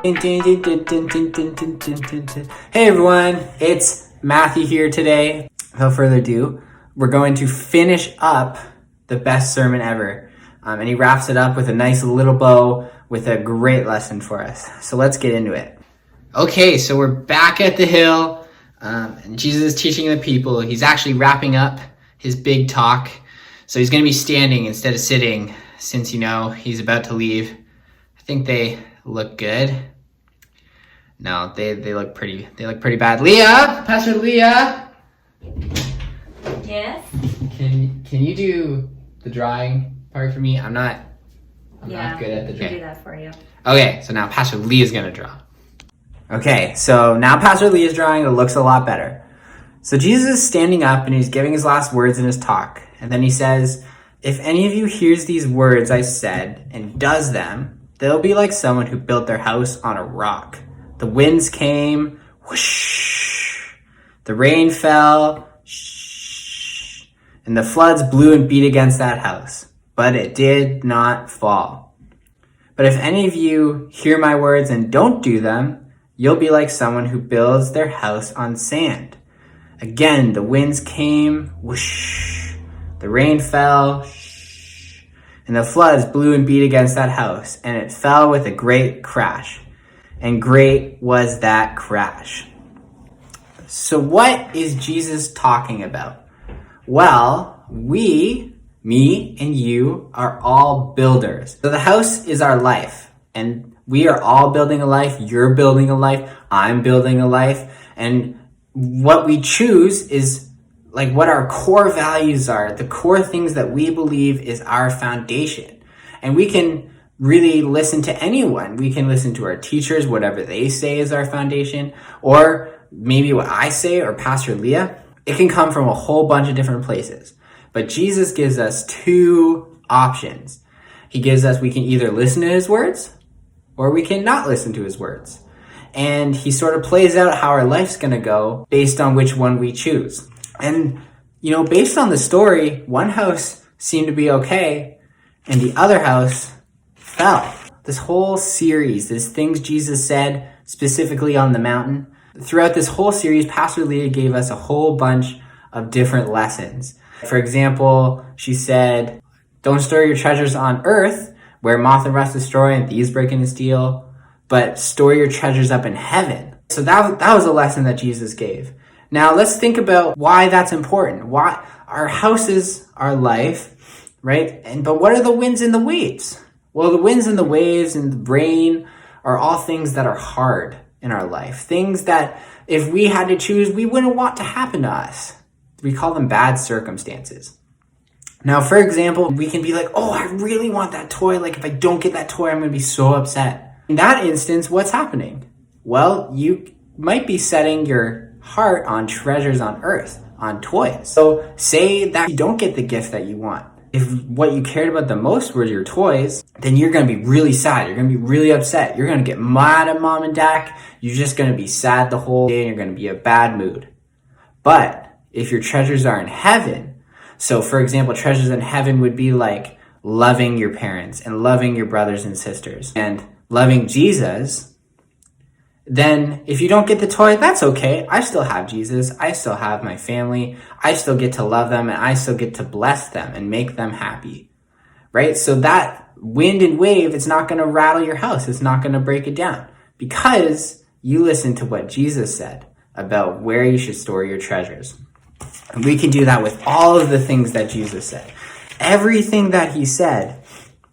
Hey everyone, it's Matthew here today. Without further ado, we're going to finish up the best sermon ever. And he wraps it up with a nice little bow with a great lesson for us. So let's get into it. Okay, so we're back at the hill, and Jesus is teaching the people. He's actually wrapping up his big talk. So he's going to be standing instead of sitting since, he's about to leave. I think they look good. No, they look pretty bad. Leah, Pastor Leah. Yes. Can you do the drawing part for me? I'm not good at the drawing. I'll do that for you. Okay, so now Pastor Leah's gonna draw. Okay, so now Pastor Leah's drawing. It looks a lot better. So Jesus is standing up and he's giving his last words in his talk. And then he says, "If any of you hears these words I said and does them, they'll be like someone who built their house on a rock. The winds came, whoosh. The rain fell, shh. And the floods blew and beat against that house. But it did not fall. But if any of you hear my words and don't do them, you'll be like someone who builds their house on sand. Again, the winds came, whoosh. The rain fell, shh. And the floods blew and beat against that house, and it fell with a great crash. And great was that crash." So what is Jesus talking about? Well, me and you are all builders. So the house is our life, and we are all building a life. You're building a life. I'm building a life. And what we choose is like what our core values are, the core things that we believe is our foundation. And we can really listen to anyone. We can listen to our teachers, whatever they say is our foundation, or maybe what I say or Pastor Leah. It can come from a whole bunch of different places. But Jesus gives us two options. He gives us, we can either listen to his words or we can not listen to his words. And he sort of plays out how our life's going to go based on which one we choose. And, based on the story, one house seemed to be okay and the other house fell. This whole series, these things Jesus said specifically on the mountain, throughout this whole series, Pastor Leah gave us a whole bunch of different lessons. For example, she said, "Don't store your treasures on earth where moth and rust destroy and thieves break in and steal, but store your treasures up in heaven." So that was a lesson that Jesus gave. Now let's think about why that's important. Why our house is our life, right? But what are the winds and the waves? Well, the winds and the waves and the rain are all things that are hard in our life. Things that if we had to choose, we wouldn't want to happen to us. We call them bad circumstances. Now, for example, we can be like, "Oh, I really want that toy. Like if I don't get that toy, I'm going to be so upset." In that instance, what's happening? Well, you might be setting your heart on treasures on earth, on toys. So say that you don't get the gift that you want. If what you cared about the most were your toys, then you're going to be really sad. You're going to be really upset. You're going to get mad at mom and dad. You're just going to be sad the whole day and you're going to be in a bad mood. But if your treasures are in heaven, so for example, treasures in heaven would be like loving your parents and loving your brothers and sisters and loving Jesus, then if you don't get the toy, that's okay. I still have Jesus. I still have my family. I still get to love them and I still get to bless them and make them happy, right? So that wind and wave, it's not going to rattle your house. It's not going to break it down because you listen to what Jesus said about where you should store your treasures. And we can do that with all of the things that Jesus said. Everything that he said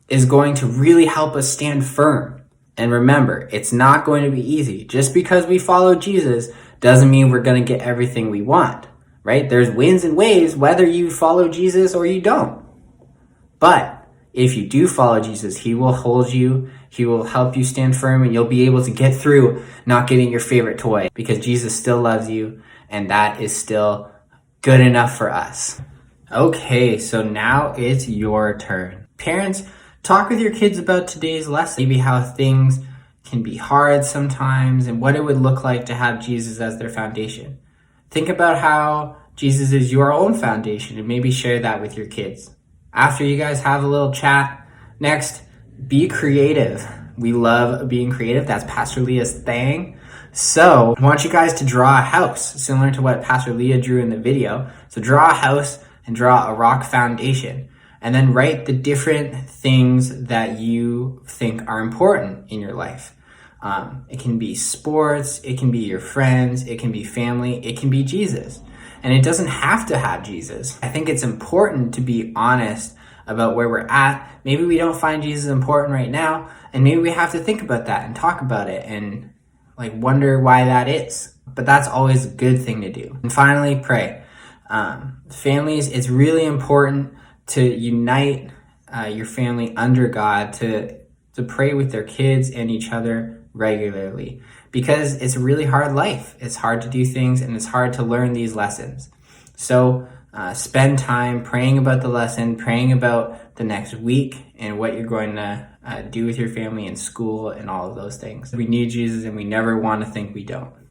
is going to really help us stand firm. And remember, it's not going to be easy. Just because we follow Jesus doesn't mean we're going to get everything we want, right? There's winds and waves whether you follow Jesus or you don't. But if you do follow Jesus, he will hold you, he will help you stand firm, and you'll be able to get through not getting your favorite toy because Jesus still loves you, and that is still good enough for us. Okay, so now it's your turn. Parents, talk with your kids about today's lesson, maybe how things can be hard sometimes and what it would look like to have Jesus as their foundation. Think about how Jesus is your own foundation and maybe share that with your kids. After you guys have a little chat, next, be creative. We love being creative. That's Pastor Leah's thing. So I want you guys to draw a house similar to what Pastor Leah drew in the video. So draw a house and draw a rock foundation, and then write the different things that you think are important in your life. It can be sports, it can be your friends, it can be family, it can be Jesus. And it doesn't have to have Jesus. I think it's important to be honest about where we're at. Maybe we don't find Jesus important right now, and maybe we have to think about that and talk about it and wonder why that is. But that's always a good thing to do. And finally, pray. Families, it's really important to unite your family under God, to pray with their kids and each other regularly, because it's a really hard life. It's hard to do things, and it's hard to learn these lessons. So spend time praying about the lesson, praying about the next week and what you're going to do with your family in school and all of those things. We need Jesus, and we never want to think we don't.